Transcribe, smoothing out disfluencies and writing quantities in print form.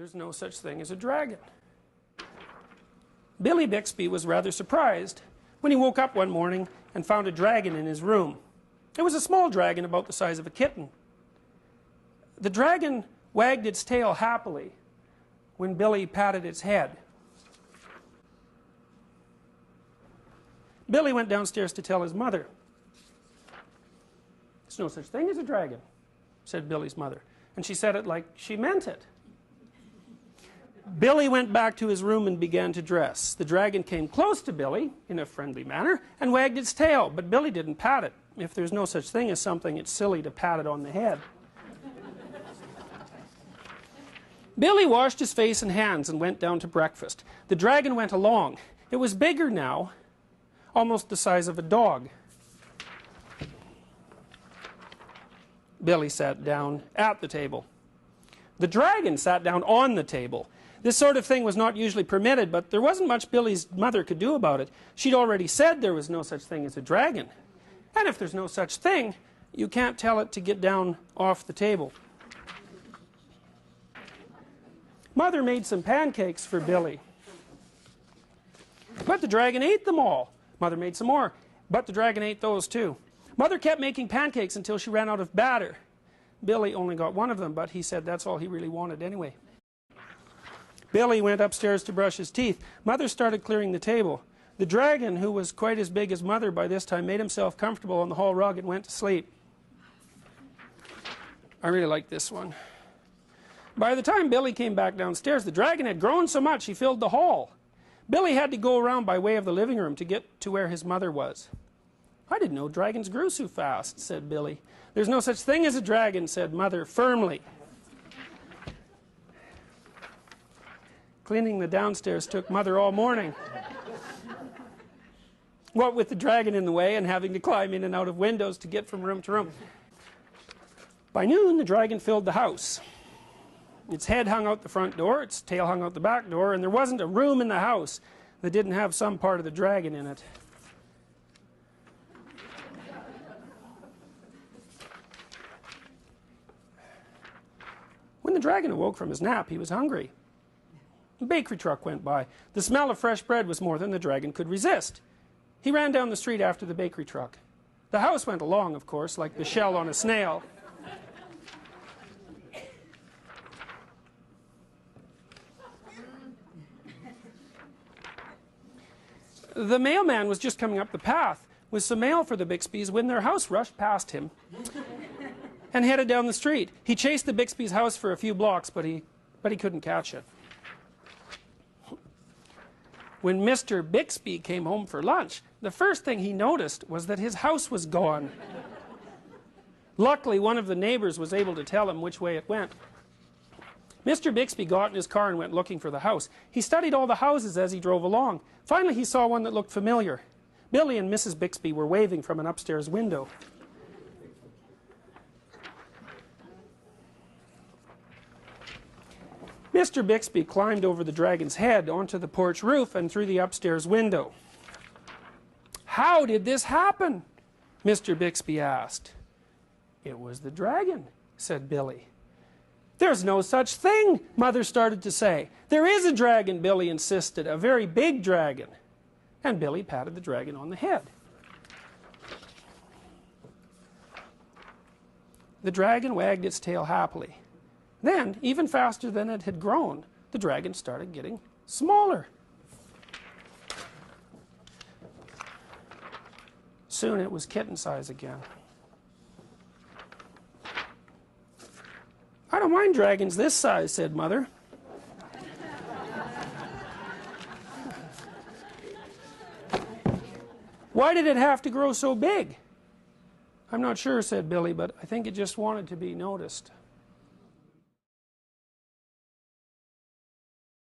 there's no such thing as a dragon. Billy Bixby was rather surprised when he woke up one morning and found a dragon in his room. It was a small dragon about the size of a kitten. The dragon wagged its tail happily when Billy patted its head. Billy went downstairs to tell his mother. "There's no such thing as a dragon," said Billy's mother, and she said it like she meant it. Billy went back to his room and began to dress. The dragon came close to Billy in a friendly manner and wagged its tail, but Billy didn't pat it. If there's no such thing as something, it's silly to pat it on the head. Billy washed his face and hands and went down to breakfast. The dragon went along. It was bigger now, almost the size of a dog. Billy sat down at the table. The dragon sat down on the table. This sort of thing was not usually permitted, but there wasn't much Billy's mother could do about it. She'd already said there was no such thing as a dragon. And if there's no such thing, you can't tell it to get down off the table. Mother made some pancakes for Billy, but the dragon ate them all. Mother made some more, but the dragon ate those too. Mother kept making pancakes until she ran out of batter. Billy only got one of them, but he said that's all he really wanted anyway. Billy went upstairs to brush his teeth. Mother started clearing the table. The dragon, who was quite as big as Mother by this time, made himself comfortable on the hall rug and went to sleep. I really like this one. By the time Billy came back downstairs, the dragon had grown so much he filled the hall. Billy had to go around by way of the living room to get to where his mother was. "I didn't know dragons grew so fast," said Billy. "There's no such thing as a dragon," said Mother firmly. Cleaning the downstairs took Mother all morning. What with the dragon in the way and having to climb in and out of windows to get from room to room. By noon, the dragon filled the house. Its head hung out the front door, its tail hung out the back door, and there wasn't a room in the house that didn't have some part of the dragon in it. When the dragon awoke from his nap, he was hungry. A bakery truck went by. The smell of fresh bread was more than the dragon could resist. He ran down the street after the bakery truck. The house went along, of course, like the shell on a snail. The mailman was just coming up the path with some mail for the Bixbys when their house rushed past him and headed down the street. He chased the Bixbys' house for a few blocks, but he couldn't catch it. When Mr. Bixby came home for lunch, the first thing he noticed was that his house was gone. Luckily, one of the neighbors was able to tell him which way it went. Mr. Bixby got in his car and went looking for the house. He studied all the houses as he drove along. Finally, he saw one that looked familiar. Billy and Mrs. Bixby were waving from an upstairs window. Mr. Bixby climbed over the dragon's head onto the porch roof and through the upstairs window. "How did this happen?" Mr. Bixby asked. "It was the dragon," said Billy. "There's no such thing," Mother started to say. "There is a dragon," Billy insisted, "a very big dragon." And Billy patted the dragon on the head. The dragon wagged its tail happily. Then, even faster than it had grown, the dragon started getting smaller. Soon it was kitten size again. "I don't mind dragons this size," said Mother. "Why did it have to grow so big?" "I'm not sure," said Billy, "but I think it just wanted to be noticed."